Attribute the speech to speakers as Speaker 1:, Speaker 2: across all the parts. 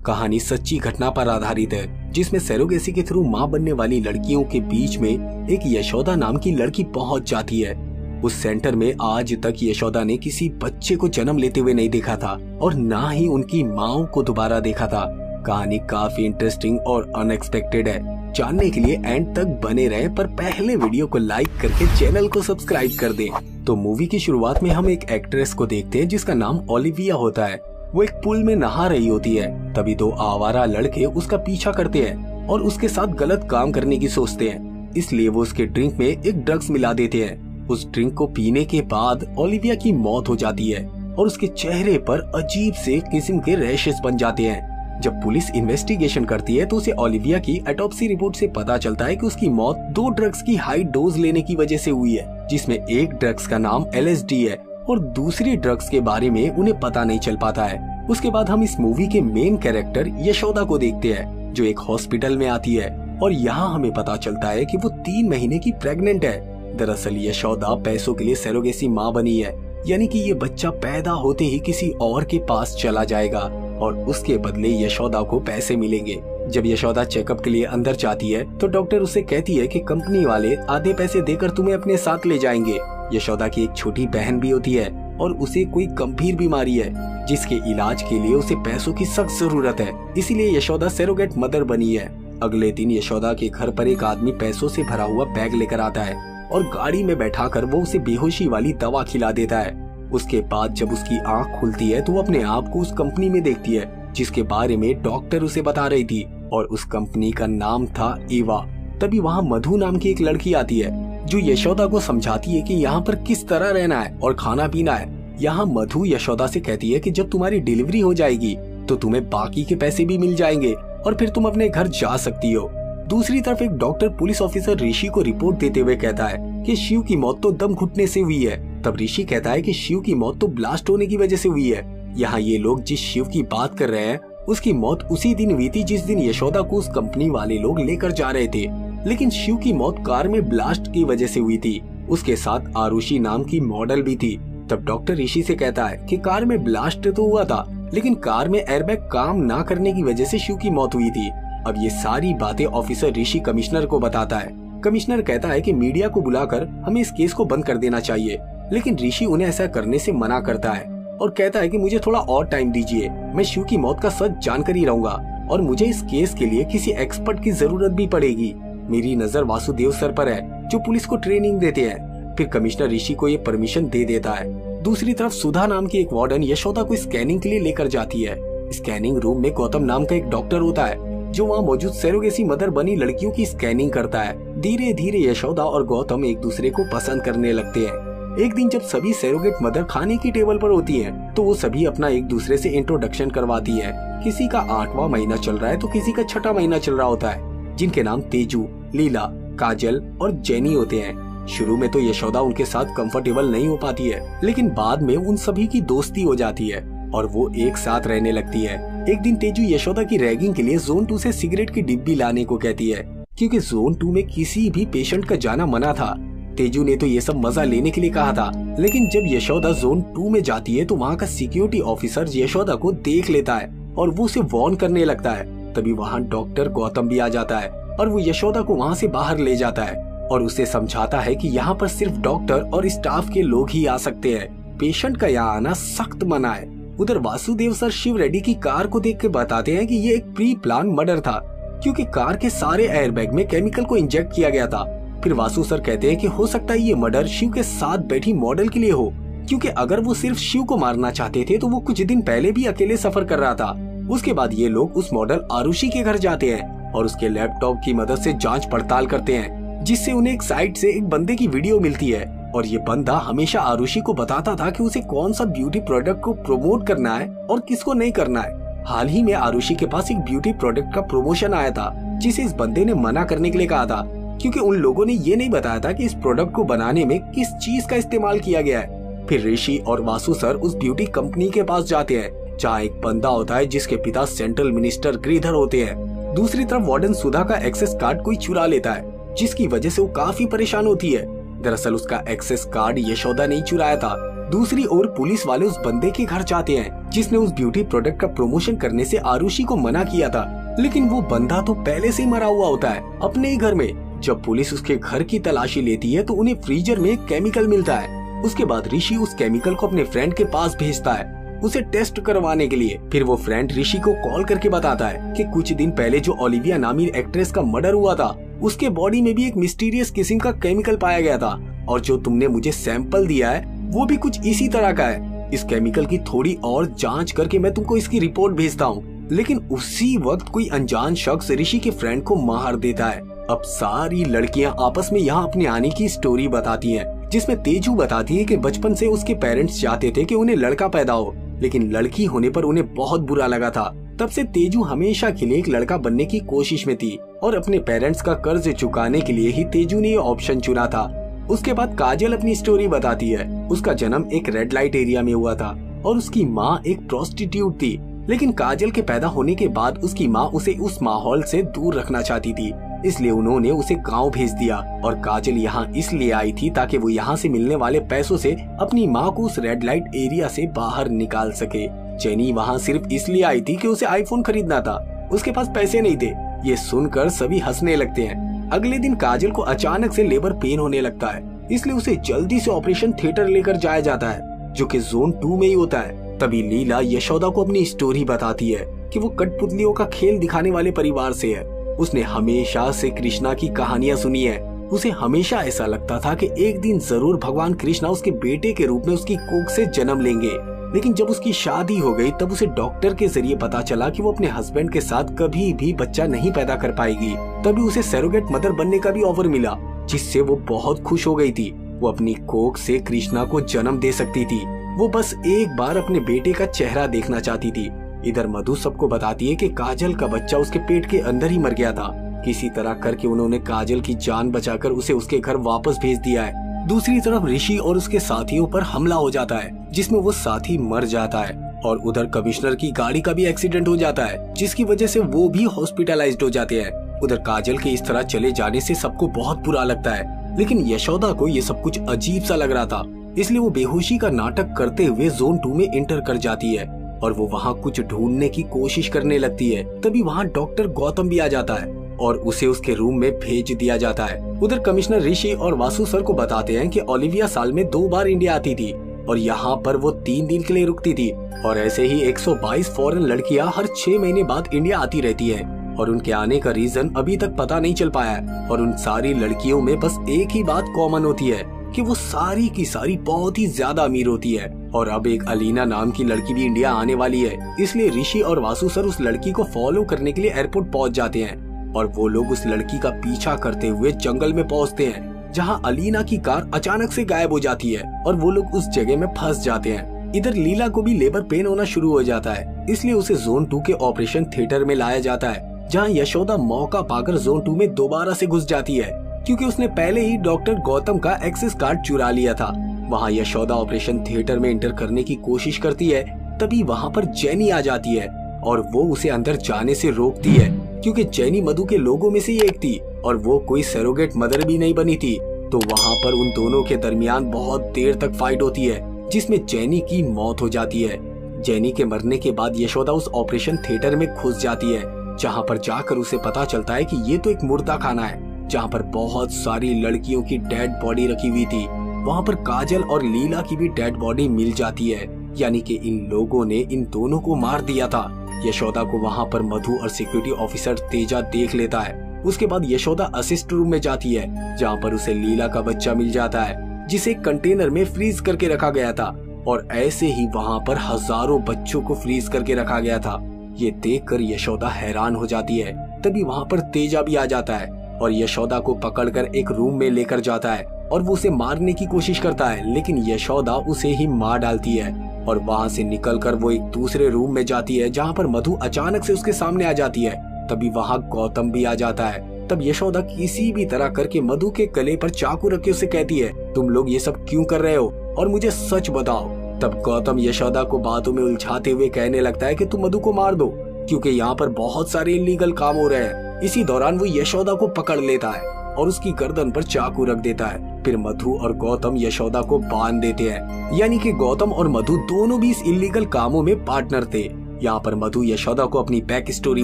Speaker 1: कहानी सच्ची घटना पर आधारित है, जिसमें सरोगेसी के थ्रू मां बनने वाली लड़कियों के बीच में एक यशोदा नाम की लड़की पहुंच जाती है। उस सेंटर में आज तक यशोदा ने किसी बच्चे को जन्म लेते हुए नहीं देखा था और ना ही उनकी माओ को दोबारा देखा था। कहानी काफी इंटरेस्टिंग और अनएक्सपेक्टेड है। जानने के लिए एंड तक बने रहे, पर पहले वीडियो को लाइक करके चैनल को सब्सक्राइब कर दें। तो मूवी की शुरुआत में हम एक एक्ट्रेस को देखते हैं जिसका नाम ओलिविया होता है। वो एक पुल में नहा रही होती है। तभी दो आवारा लड़के उसका पीछा करते हैं और उसके साथ गलत काम करने की सोचते हैं, इसलिए वो उसके ड्रिंक में एक ड्रग्स मिला देते हैं। उस ड्रिंक को पीने के बाद ओलिविया की मौत हो जाती है और उसके चेहरे पर अजीब से किस्म के रैशेस बन जाते हैं। जब पुलिस इन्वेस्टिगेशन करती है तो उसे ओलिविया की ऑटोप्सी रिपोर्ट से पता चलता है कि उसकी मौत 2 ड्रग्स की हाई डोज लेने की वजह से हुई है, जिसमें एक ड्रग्स का नाम LSD है और दूसरी ड्रग्स के बारे में उन्हें पता नहीं चल पाता है। उसके बाद हम इस मूवी के मेन कैरेक्टर यशोदा को देखते हैं, जो एक हॉस्पिटल में आती है और यहाँ हमें पता चलता है कि वो 3 महीने की प्रेग्नेंट है। दरअसल यशोदा पैसों के लिए सरोगेसी माँ बनी है, यानी कि ये बच्चा पैदा होते ही किसी और के पास चला जाएगा और उसके बदले यशोदा को पैसे मिलेंगे। जब यशोदा चेकअप के लिए अंदर जाती है तो डॉक्टर उसे कहती है कि कंपनी वाले आधे पैसे देकर तुम्हें अपने साथ ले जाएंगे। यशोदा की एक छोटी बहन भी होती है और उसे कोई गंभीर बीमारी है जिसके इलाज के लिए उसे पैसों की सख्त जरूरत है, इसीलिए यशोदा सरोगेट मदर बनी है। अगले दिन यशोदा के घर पर एक आदमी पैसों से भरा हुआ बैग लेकर आता है और गाड़ी में बैठाकर वो उसे बेहोशी वाली दवा खिला देता है। उसके बाद जब उसकी आंख खुलती है तो वो अपने आप को उस कंपनी में देखती है जिसके बारे में डॉक्टर उसे बता रही थी, और उस कंपनी का नाम था एवा। तभी वहाँ मधु नाम की एक लड़की आती है जो यशोदा को समझाती है कि यहाँ पर किस तरह रहना है और खाना पीना है। यहाँ मधु यशोदा से कहती है कि जब तुम्हारी डिलीवरी हो जाएगी तो तुम्हें बाकी के पैसे भी मिल जाएंगे और फिर तुम अपने घर जा सकती हो। दूसरी तरफ एक डॉक्टर पुलिस ऑफिसर ऋषि को रिपोर्ट देते हुए कहता है कि शिव की मौत तो दम घुटने से हुई है। तब ऋषि कहता है कि शिव की मौत तो ब्लास्ट होने की वजह से हुई है। यहाँ ये लोग जिस शिव की बात कर रहे हैं उसकी मौत उसी दिन हुई थी जिस दिन यशोदा को उस कंपनी वाले लोग लेकर जा रहे थे, लेकिन शिव की मौत कार में ब्लास्ट की वजह से हुई थी। उसके साथ आरुषि नाम की मॉडल भी थी। तब डॉक्टर ऋषि से कहता है कि कार में ब्लास्ट तो हुआ था, लेकिन कार में एयरबैग काम ना करने की वजह से शिव की मौत हुई थी। अब ये सारी बातें ऑफिसर ऋषि कमिश्नर को बताता है। कमिश्नर कहता है कि मीडिया को बुलाकर हमें इस केस को बंद कर देना चाहिए, लेकिन ऋषि उन्हें ऐसा करने से मना करता है और कहता है कि मुझे थोड़ा और टाइम दीजिए, मैं शिव की मौत का सच जानकर ही रहूंगा और मुझे इस केस के लिए किसी एक्सपर्ट की जरूरत भी पड़ेगी। मेरी नजर वासुदेव सर पर है जो पुलिस को ट्रेनिंग देते हैं। फिर कमिश्नर ऋषि को ये परमिशन दे देता है। दूसरी तरफ सुधा नाम की एक वार्डन यशोदा को स्कैनिंग के लिए लेकर जाती है। स्कैनिंग रूम में गौतम नाम का एक डॉक्टर होता है जो वहाँ मौजूद सरोगेसी मदर बनी लड़कियों की स्कैनिंग करता है। धीरे धीरे यशोदा और गौतम एक दूसरे को पसंद करने लगते हैं। एक दिन जब सभी सरोगेट मदर खाने की टेबल पर होती हैं, तो वो सभी अपना एक दूसरे से इंट्रोडक्शन करवाती है। किसी का 8वां महीना चल रहा है तो किसी का 6ठा महीना चल रहा होता है, जिनके नाम तेजू, लीला, काजल और जेनी होते हैं। शुरू में तो यशोदा उनके साथ कंफर्टेबल नहीं हो पाती है, लेकिन बाद में उन सभी की दोस्ती हो जाती है और वो एक साथ रहने लगती है। एक दिन तेजू यशोदा की रैगिंग के लिए जोन 2 से सिगरेट की डिब्बी लाने को कहती है, क्योंकि जोन 2 में किसी भी पेशेंट का जाना मना था। तेजू ने तो ये सब मजा लेने के लिए कहा था, लेकिन जब यशोदा जोन 2 में जाती है तो वहाँ का सिक्योरिटी ऑफिसर यशोदा को देख लेता है और वो उसे वार्न करने लगता है। तभी वहाँ डॉक्टर गौतम भी आ जाता है और वो यशोदा को वहाँ से बाहर ले जाता है और उसे समझाता है कि यहाँ पर सिर्फ डॉक्टर और स्टाफ के लोग ही आ सकते हैं, पेशेंट का यहाँ आना सख्त मना है। उधर वासुदेव सर शिव रेड्डी की कार को देख के बताते हैं कि ये एक प्री प्लान मर्डर था, क्योंकि कार के सारे एयरबैग में केमिकल को इंजेक्ट किया गया था। फिर वासु सर कहते हैं कि हो सकता है ये मर्डर शिव के साथ बैठी मॉडल के लिए हो, क्योंकि अगर वो सिर्फ शिव को मारना चाहते थे तो वो कुछ दिन पहले भी अकेले सफर कर रहा था। उसके बाद ये लोग उस मॉडल आरुषि के घर जाते हैं और उसके लैपटॉप की मदद से जांच पड़ताल करते हैं, जिससे उन्हें एक साइट से एक बंदे की वीडियो मिलती है और ये बंदा हमेशा आरुषि को बताता था कि उसे कौन सा ब्यूटी प्रोडक्ट को प्रमोट करना है और किसको नहीं करना है। हाल ही में आरुषि के पास एक ब्यूटी प्रोडक्ट का प्रमोशन आया था जिसे इस बंदे ने मना करने के लिए कहा था, क्योंकि उन लोगों ने ये नहीं बताया था कि इस प्रोडक्ट को बनाने में किस चीज का इस्तेमाल किया गया है। फिर ऋषि और वासु सर उस ब्यूटी कंपनी के पास जाते हैं जहाँ एक बंदा होता है जिसके पिता सेंट्रल मिनिस्टर गिरिधर होते हैं। दूसरी तरफ वार्डन सुधा का एक्सेस कार्ड कोई चुरा लेता है, जिसकी वजह से वो काफी परेशान होती है। दरअसल उसका एक्सेस कार्ड यशोदा ने चुराया था। दूसरी ओर पुलिस वाले उस बंदे के घर जाते हैं जिसने उस ब्यूटी प्रोडक्ट का प्रमोशन करने से आरुषि को मना किया था। लेकिन वो बंदा तो पहले से ही मरा हुआ होता है अपने ही घर में। जब पुलिस उसके घर की तलाशी लेती है तो उन्हें फ्रीजर में एक केमिकल मिलता है। उसके बाद ऋषि उस केमिकल को अपने फ्रेंड के पास भेजता है उसे टेस्ट करवाने के लिए। फिर वो फ्रेंड ऋषि को कॉल करके बताता है कि कुछ दिन पहले जो ओलिविया नामी एक्ट्रेस का मर्डर हुआ था उसके बॉडी में भी एक मिस्टीरियस किस्म का केमिकल पाया गया था, और जो तुमने मुझे सैंपल दिया है वो भी कुछ इसी तरह का है। इस केमिकल की थोड़ी और जांच करके मैं तुमको इसकी रिपोर्ट भेजता हूँ। लेकिन उसी वक्त कोई अनजान शख्स ऋषि के फ्रेंड को मार देता है। अब सारी लड़कियां आपस में यहाँ अपने आने की स्टोरी बताती हैं, जिसमें तेजू बताती है कि बचपन से उसके पेरेंट्स चाहते थे कि उन्हें लड़का पैदा हो, लेकिन लड़की होने पर उन्हें बहुत बुरा लगा था। तब से तेजू हमेशा के लिए एक लड़का बनने की कोशिश में थी, और अपने पेरेंट्स का कर्ज चुकाने के लिए ही तेजू ने ये ऑप्शन चुना था। उसके बाद काजल अपनी स्टोरी बताती है। उसका जन्म एक रेड लाइट एरिया में हुआ था और उसकी माँ एक प्रोस्टिट्यूट थी। लेकिन काजल के पैदा होने के बाद उसकी माँ उसे उस माहौल से दूर रखना चाहती थी, इसलिए उन्होंने उसे गांव भेज दिया। और काजल यहाँ इसलिए आई थी ताकि वो यहाँ से मिलने वाले पैसों से अपनी माँ को उस रेड लाइट एरिया से बाहर निकाल सके। जेनी वहाँ सिर्फ इसलिए आई थी कि उसे आईफोन खरीदना था, उसके पास पैसे नहीं थे। ये सुनकर सभी हंसने लगते हैं। अगले दिन काजल को अचानक से लेबर पेन होने लगता है, इसलिए उसे जल्दी से ऑपरेशन थिएटर लेकर जाया जाता है, जो कि जोन 2 में ही होता है। तभी लीला यशोदा को अपनी स्टोरी बताती है कि वो कठपुतलियों का खेल दिखाने वाले परिवार से है। उसने हमेशा से कृष्णा की कहानियां सुनी है। उसे हमेशा ऐसा लगता था कि एक दिन जरूर भगवान कृष्णा उसके बेटे के रूप में उसकी कोख से जन्म लेंगे। लेकिन जब उसकी शादी हो गई तब उसे डॉक्टर के जरिए पता चला कि वो अपने हस्बैंड के साथ कभी भी बच्चा नहीं पैदा कर पाएगी। तभी उसे सरोगेट मदर बनने का भी ऑफर मिला, जिससे वो बहुत खुश हो गई थी। वो अपनी कोख से कृष्णा को जन्म दे सकती थी। वो बस एक बार अपने बेटे का चेहरा देखना चाहती थी। इधर मधु सबको बताती है कि काजल का बच्चा उसके पेट के अंदर ही मर गया था। किसी तरह करके उन्होंने काजल की जान बचाकर उसे उसके घर वापस भेज दिया है। दूसरी तरफ ऋषि और उसके साथियों पर हमला हो जाता है, जिसमें वो साथी मर जाता है। और उधर कमिश्नर की गाड़ी का भी एक्सीडेंट हो जाता है, जिसकी वजह से वो भी हॉस्पिटलाइज्ड हो जाते हैं। उधर काजल के इस तरह चले जाने से सबको बहुत बुरा लगता है, लेकिन यशोदा को ये सब कुछ अजीब सा लग रहा था, इसलिए वो बेहोशी का नाटक करते हुए जोन 2 में एंटर कर जाती है और वो वहाँ कुछ ढूंढने की कोशिश करने लगती है। तभी वहाँ डॉक्टर गौतम भी आ जाता है और उसे उसके रूम में भेज दिया जाता है। उधर कमिश्नर ऋषि और वासु सर को बताते हैं कि ओलिविया साल में 2 बार इंडिया आती थी और यहाँ पर वो 3 दिन के लिए रुकती थी, और ऐसे ही 122 फॉरेन लड़कियाँ हर 6 महीने बाद इंडिया आती रहती है, और उनके आने का रीजन अभी तक पता नहीं चल पाया है। और उन सारी लड़कियों में बस एक ही बात कॉमन होती है कि वो सारी की सारी बहुत ही ज्यादा अमीर होती है। और अब एक अलीना नाम की लड़की भी इंडिया आने वाली है, इसलिए ऋषि और वासु सर उस लड़की को फॉलो करने के लिए एयरपोर्ट पहुंच जाते हैं और वो लोग उस लड़की का पीछा करते हुए जंगल में पहुंचते हैं, जहां अलीना की कार अचानक से गायब हो जाती है और वो लोग उस जगह में फंस जाते हैं। इधर लीला को भी लेबर पेन होना शुरू हो जाता है, इसलिए उसे जोन 2 के ऑपरेशन थिएटर में लाया जाता है, जहां यशोदा मौका पाकर जोन 2 में दोबारा से घुस जाती है, क्योंकि उसने पहले ही डॉक्टर गौतम का एक्सेस कार्ड चुरा लिया था। वहां यशोदा ऑपरेशन थिएटर में एंटर करने की कोशिश करती है, तभी वहां पर जेनी आ जाती है और वो उसे अंदर जाने से रोकती है, क्योंकि जेनी मधु के लोगों में से एक थी और वो कोई सरोगेट मदर भी नहीं बनी थी। तो वहां पर उन दोनों के दरमियान बहुत देर तक फाइट होती है, जिसमें जेनी की मौत हो जाती है। जेनी के मरने के बाद यशोदा उस ऑपरेशन थिएटर में घुस जाती है, जहां पर जाकर उसे पता चलता है कि ये तो एक मुर्दा खाना है, जहां पर बहुत सारी लड़कियों की डेड बॉडी रखी हुई थी। वहां पर काजल और लीला की भी डेड बॉडी मिल जाती है, यानी कि इन लोगों ने इन दोनों को मार दिया था। यशोदा को वहां पर मधु और सिक्योरिटी ऑफिसर तेजा देख लेता है। उसके बाद यशोदा असिस्ट रूम में जाती है, जहां पर उसे लीला का बच्चा मिल जाता है, जिसे कंटेनर में फ्रीज करके रखा गया था, और ऐसे ही वहां पर हजारों बच्चों को फ्रीज करके रखा गया था। ये देखकर यशोदा हैरान हो जाती है। तभी वहां पर तेजा भी आ जाता है और यशोदा को पकड़कर एक रूम में लेकर जाता है और वो उसे मारने की कोशिश करता है, लेकिन यशोदा उसे ही मार डालती है और वहां से निकलकर वो एक दूसरे रूम में जाती है, जहां पर मधु अचानक से उसके सामने आ जाती है। तभी वहां गौतम भी आ जाता है। तब यशोदा किसी भी तरह करके मधु के गले पर चाकू रख के उसे कहती है, तुम लोग ये सब क्यों कर रहे हो और मुझे सच बताओ। तब गौतम यशोदा को बातों में उलझाते हुए कहने लगता है कि तुम मधु को मार दो, क्योंकि यहाँ पर बहुत सारे इलीगल काम हो रहे हैं। इसी दौरान वो यशोदा को पकड़ लेता है और उसकी गर्दन पर चाकू रख देता है। फिर मधु और गौतम यशोदा को बांध देते हैं। यानी कि गौतम और मधु दोनों भी इस इलीगल कामों में पार्टनर थे। यहाँ पर मधु यशोदा को अपनी बैक स्टोरी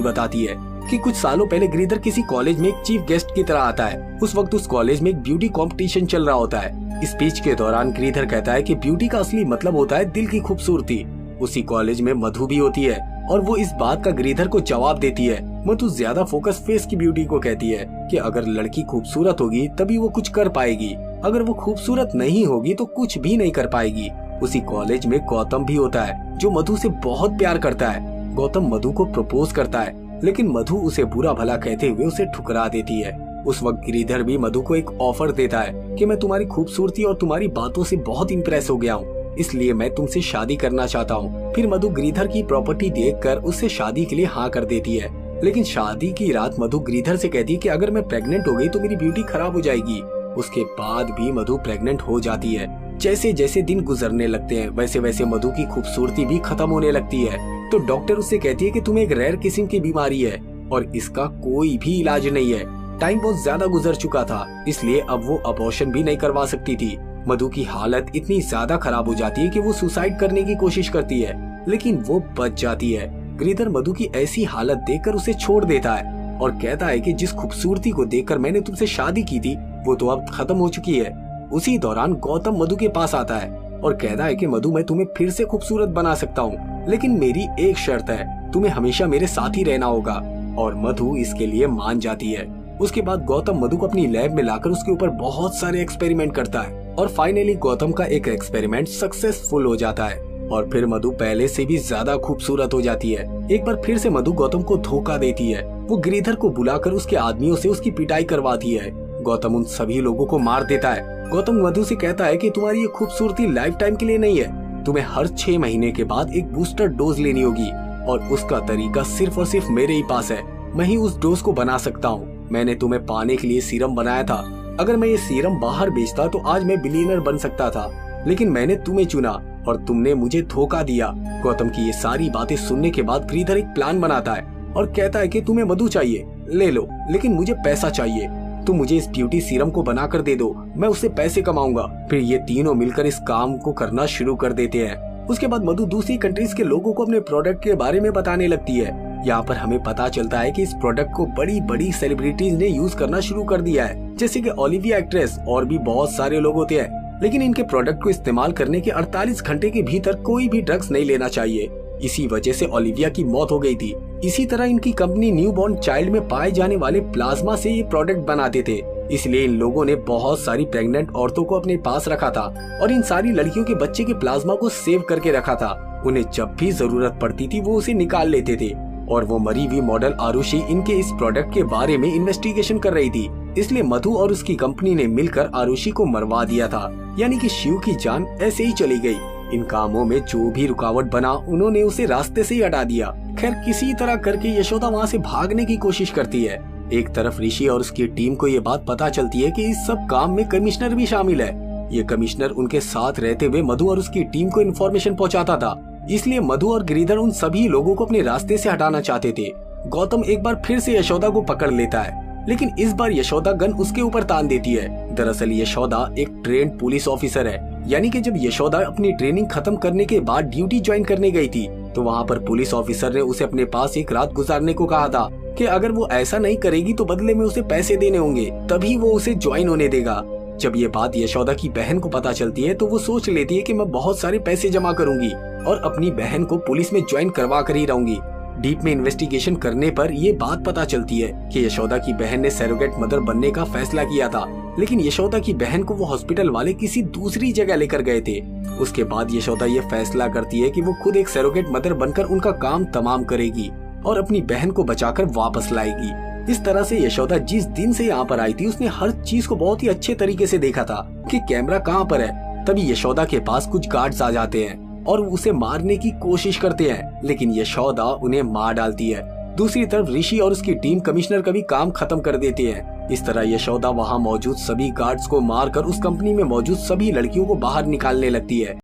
Speaker 1: बताती है कि कुछ सालों पहले गिरिधर किसी कॉलेज में एक चीफ गेस्ट की तरह आता है। उस वक्त उस कॉलेज में एक ब्यूटी कंपटीशन चल रहा होता है। स्पीच के दौरान गिरिधर कहता है कि ब्यूटी का असली मतलब होता है दिल की खूबसूरती। उसी कॉलेज में मधु भी होती है और वो इस बात का गिरिधर को जवाब देती है। मधु ज्यादा फोकस फेस की ब्यूटी को कहती है कि अगर लड़की खूबसूरत होगी तभी वो कुछ कर पाएगी, अगर वो खूबसूरत नहीं होगी तो कुछ भी नहीं कर पाएगी। उसी कॉलेज में गौतम भी होता है जो मधु से बहुत प्यार करता है। गौतम मधु को प्रपोज करता है, लेकिन मधु उसे बुरा भला कहते हुए उसे ठुकरा देती है। उस वक्त गिरिधर भी मधु को एक ऑफर देता है कि मैं तुम्हारी खूबसूरती और तुम्हारी बातों से बहुत इम्प्रेस हो गया हूँ, इसलिए मैं तुमसे शादी करना चाहता हूँ। फिर मधु गिरिधर की प्रॉपर्टी देखकर उससे शादी के लिए हाँ कर देती है। लेकिन शादी की रात मधु गिरिधर से कहती है कि अगर मैं प्रेग्नेंट हो गई तो मेरी ब्यूटी खराब हो जाएगी। उसके बाद भी मधु प्रेग्नेंट हो जाती है। जैसे जैसे दिन गुजरने लगते हैं वैसे वैसे मधु की खूबसूरती भी खत्म होने लगती है। तो डॉक्टर उससे कहती है कि तुम्हें एक रेयर किस्म की बीमारी है और इसका कोई भी इलाज नहीं है। टाइम बहुत ज्यादा गुजर चुका था, इसलिए अब वो अबॉर्शन भी नहीं करवा सकती थी। मधु की हालत इतनी ज्यादा खराब हो जाती है कि वो सुसाइड करने की कोशिश करती है, लेकिन वो बच जाती है। गिरिधर मधु की ऐसी हालत देखकर उसे छोड़ देता है और कहता है कि जिस खूबसूरती को देखकर मैंने तुमसे शादी की थी वो तो अब खत्म हो चुकी है। उसी दौरान गौतम मधु के पास आता है और कहता है कि मधु मैं तुम्हें फिर से खूबसूरत बना सकता हूँ, लेकिन मेरी एक शर्त है, तुम्हें हमेशा मेरे साथ ही रहना होगा। और मधु इसके लिए मान जाती है। उसके बाद गौतम मधु को अपनी लैब में लाकर उसके ऊपर बहुत सारे एक्सपेरिमेंट करता है और फाइनली गौतम का एक एक्सपेरिमेंट सक्सेसफुल हो जाता है और फिर मधु पहले से भी ज्यादा खूबसूरत हो जाती है। एक बार फिर से मधु गौतम को धोखा देती है। वो गिरिधर को बुलाकर उसके आदमियों से उसकी पिटाई करवाती है। गौतम उन सभी लोगों को मार देता है। गौतम मधु से कहता है कि तुम्हारी ये खूबसूरती लाइफ टाइम के लिए नहीं है, तुम्हें हर 6 महीने के बाद एक बूस्टर डोज लेनी होगी और उसका तरीका सिर्फ और सिर्फ मेरे ही पास है। मैं ही उस डोज को बना सकता हूँ। मैंने तुम्हें पाने के लिए सीरम बनाया था। अगर मैं ये सीरम बाहर बेचता तो आज मैं बिलियनर बन सकता था, लेकिन मैंने तुम्हें चुना और तुमने मुझे धोखा दिया। गौतम की ये सारी बातें सुनने के बाद गिरिधर एक प्लान बनाता है और कहता है कि तुम्हें मधु चाहिए, ले लो, लेकिन मुझे पैसा चाहिए। तुम मुझे इस ब्यूटी सीरम को बनाकर दे दो, मैं उससे पैसे कमाऊंगा। फिर ये तीनों मिलकर इस काम को करना शुरू कर देते हैं। उसके बाद मधु दूसरी कंट्रीज के लोगों को अपने प्रोडक्ट के बारे में बताने लगती है। यहाँ पर हमें पता चलता है कि इस प्रोडक्ट को बड़ी बड़ी सेलिब्रिटीज ने यूज करना शुरू कर दिया है, जैसे कि ओलिविया एक्ट्रेस और भी बहुत सारे लोग होते हैं। लेकिन इनके प्रोडक्ट को इस्तेमाल करने के 48 घंटे के भीतर कोई भी ड्रग्स नहीं लेना चाहिए। इसी वजह से ओलिविया की मौत हो गई थी। इसी तरह इनकी कंपनी न्यूबॉर्न चाइल्ड में पाए जाने वाले प्लाज्मा से ये प्रोडक्ट बनाते थे, इसलिए इन लोगों ने बहुत सारी प्रेग्नेंट औरतों को अपने पास रखा था और इन सारी लड़कियों के बच्चे के प्लाज्मा को सेव करके रखा था। उन्हें जब भी जरूरत पड़ती थी वो उसे निकाल लेते थे और वो मरी हुई मॉडल आरुषि इनके इस प्रोडक्ट के बारे में इन्वेस्टिगेशन कर रही थी, इसलिए मधु और उसकी कंपनी ने मिलकर आरुषि को मरवा दिया था। यानी कि शिव की जान ऐसे ही चली गई। इन कामों में जो भी रुकावट बना उन्होंने उसे रास्ते से ही हटा दिया। खैर किसी तरह करके यशोदा वहाँ से भागने की कोशिश करती है। एक तरफ ऋषि और उसकी टीम को ये बात पता चलती है कि इस सब काम में कमिश्नर भी शामिल है। ये कमिश्नर उनके साथ रहते हुए मधु और उसकी टीम को इन्फॉर्मेशन पहुंचाता था, इसलिए मधु और गिरिधर उन सभी लोगों को अपने रास्ते से हटाना चाहते थे। गौतम एक बार फिर से यशोदा को पकड़ लेता है, लेकिन इस बार यशोदा गन उसके ऊपर तान देती है। दरअसल यशोदा एक ट्रेंड पुलिस ऑफिसर है, यानी कि जब यशोदा अपनी ट्रेनिंग खत्म करने के बाद ड्यूटी ज्वाइन करने गई थी तो वहाँ पर पुलिस ऑफिसर ने उसे अपने पास एक रात गुजारने को कहा था कि अगर वो ऐसा नहीं करेगी तो बदले में उसे पैसे देने होंगे, तभी वो उसे ज्वाइन होने देगा। जब ये बात यशोदा की बहन को पता चलती है तो वो सोच लेती है कि मैं बहुत सारे पैसे जमा करूंगी और अपनी बहन को पुलिस में ज्वाइन करवा कर ही रहूंगी। डीप में इन्वेस्टिगेशन करने पर ये बात पता चलती है कि यशोदा की बहन ने सरोगेट मदर बनने का फैसला किया था, लेकिन यशोदा की बहन को वो हॉस्पिटल वाले किसी दूसरी जगह लेकर गए थे। उसके बाद यशोदा ये फैसला करती है कि वो खुद एक सरोगेट मदर बनकर उनका काम तमाम करेगी और अपनी बहन को बचाकर वापस लाएगी। इस तरह से यशोदा जिस दिन से यहाँ पर आई थी उसने हर चीज को बहुत ही अच्छे तरीके से देखा था कि कैमरा कहाँ पर है। तभी यशोदा के पास कुछ गार्ड्स आ जाते हैं और उसे मारने की कोशिश करते हैं, लेकिन यशोदा उन्हें मार डालती है। दूसरी तरफ ऋषि और उसकी टीम कमिश्नर का भी काम खत्म कर देती है। इस तरह यशोदा वहाँ मौजूद सभी गार्ड्स को मारकर उस कंपनी में मौजूद सभी लड़कियों को बाहर निकालने लगती है।